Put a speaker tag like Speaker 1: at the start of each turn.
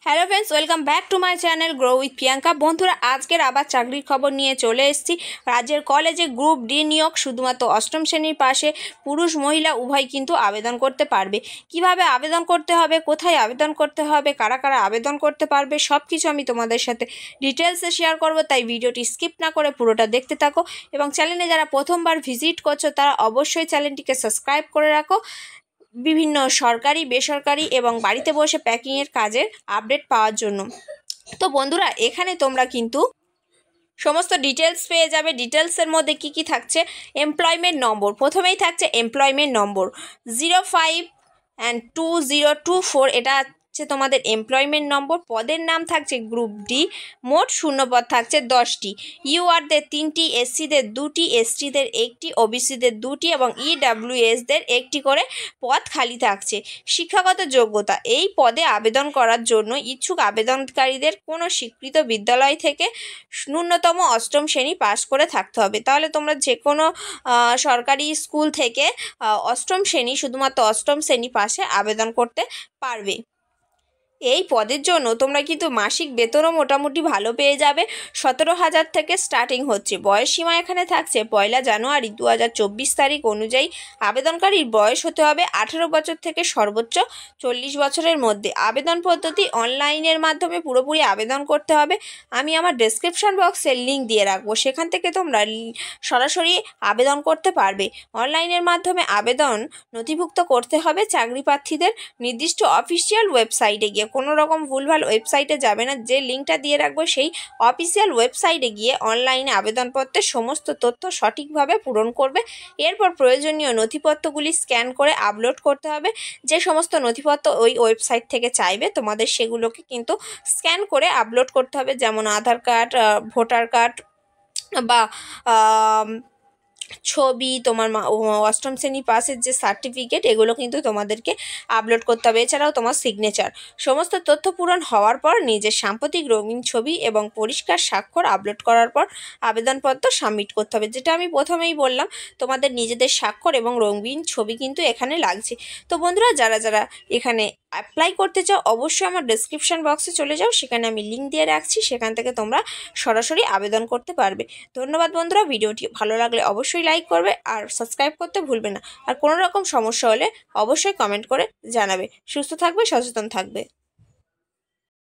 Speaker 1: Hello friends, welcome back to my channel grow with Priyanka. বন্ধুরা, আজকের আবার চাকরির খবর নিয়ে চলে এসেছি। রাজ্যের কলেজে গ্রুপ ডি নিয়োগ শুধুমাত্র অষ্টম শ্রেণীর পাশে পুরুষ মহিলা উভয় কিন্তু আবেদন করতে পারবে। কিভাবে আবেদন করতে হবে, কোথায় আবেদন করতে হবে, কারা কারা আবেদন করতে পারবে, সব কিছু আমি তোমাদের সাথে ডিটেলসে শেয়ার করব। তাই ভিডিওটি স্কিপ না করে পুরোটা দেখতে থাকো এবং চ্যানেলে যারা প্রথমবার ভিজিট করছো তারা অবশ্যই চ্যানেলটিকে সাবস্ক্রাইব করে রাখো বিভিন্ন সরকারি, বেসরকারি এবং বাড়িতে বসে প্যাকিংয়ের কাজের আপডেট পাওয়ার জন্য। তো বন্ধুরা, এখানে তোমরা কিন্তু সমস্ত ডিটেলস পেয়ে যাবে। ডিটেলসের মধ্যে কি কি থাকছে? এমপ্লয়মেন্ট নম্বর, প্রথমেই থাকছে এমপ্লয়মেন্ট নম্বর 052024, এটা হচ্ছে তোমাদের এমপ্লয়মেন্ট নম্বর। পদের নাম থাকছে গ্রুপ ডি, মোট শূন্যপদ থাকছে 10টি। ইউআরদের 3টি, এসসিদের 2টি, এসটিদের 1টি, ওবিসিদের 2টি এবং ইডব্লিউএসদের 1টি করে পদ খালি থাকছে। শিক্ষাগত যোগ্যতা, এই পদে আবেদন করার জন্য ইচ্ছুক আবেদনকারীদের কোনো স্বীকৃত বিদ্যালয় থেকে ন্যূনতম অষ্টম শ্রেণী পাস করে থাকতে হবে। তাহলে তোমরা যে কোনো সরকারি স্কুল থেকে অষ্টম শ্রেণী, শুধুমাত্র অষ্টম শ্রেণী পাশে আবেদন করতে পারবে। এই পদের জন্য তোমরা কিন্তু মাসিক বেতনও মোটামুটি ভালো পেয়ে যাবে। 17,000 থেকে স্টার্টিং হচ্ছে। বয়স সীমা এখানে থাকছে 1 জানুয়ারি 2024 তারিখ অনুযায়ী আবেদনকারীর বয়স হতে হবে 18 বছর থেকে সর্বোচ্চ 40 বছরের মধ্যে। আবেদন পদ্ধতি অনলাইনের মাধ্যমে পুরোপুরি আবেদন করতে হবে। আমি আমার ডেসক্রিপশন বক্সে লিঙ্ক দিয়ে রাখবো, সেখান থেকে তোমরা সরাসরি আবেদন করতে পারবে। অনলাইনের মাধ্যমে আবেদন নথিভুক্ত করতে হবে চাকরি প্রার্থীদের নির্দিষ্ট অফিসিয়াল ওয়েবসাইটে গিয়ে। কোনো রকম ভুলভাল ওয়েবসাইটে যাবে না। যে লিঙ্কটা দিয়ে রাখবো সেই অফিসিয়াল ওয়েবসাইটে গিয়ে অনলাইনে আবেদনপত্রের সমস্ত তথ্য সঠিকভাবে পূরণ করবে। এরপর প্রয়োজনীয় নথিপত্রগুলি স্ক্যান করে আপলোড করতে হবে। যে সমস্ত নথিপত্র ওই ওয়েবসাইট থেকে চাইবে তোমাদের সেগুলোকে কিন্তু স্ক্যান করে আপলোড করতে হবে, যেমন আধার কার্ড, ভোটার কার্ড বা ছবি, তোমার অষ্টম শ্রেণী পাসের যে সার্টিফিকেট, এগুলো কিন্তু তোমাদেরকে আপলোড করতে হবে। এছাড়াও তোমার সিগনেচার, সমস্ত তথ্য পূরণ হওয়ার পর নিজের সাম্প্রতিক রঙিন ছবি এবং পরিষ্কার স্বাক্ষর আপলোড করার পর আবেদনপত্র সাবমিট করতে হবে। যেটা আমি প্রথমেই বললাম, তোমাদের নিজেদের স্বাক্ষর এবং রঙিন ছবি কিন্তু এখানে লাগছে। তো বন্ধুরা, যারা যারা এখানে অ্যাপ্লাই করতে চাও অবশ্যই আমার ডেসক্রিপশন বক্সে চলে যাও, সেখানে আমি লিঙ্ক দিয়ে রাখছি, সেখান থেকে তোমরা সরাসরি আবেদন করতে পারবে। ধন্যবাদ বন্ধুরা, ভিডিওটি ভালো লাগলে অবশ্যই লাইক করবে আর সাবস্ক্রাইব করতে ভুলবে না। আর কোনো রকম সমস্যা হলে অবশ্যই কমেন্ট করে জানাবে। সুস্থ থাকবে, সচেতন থাকবে।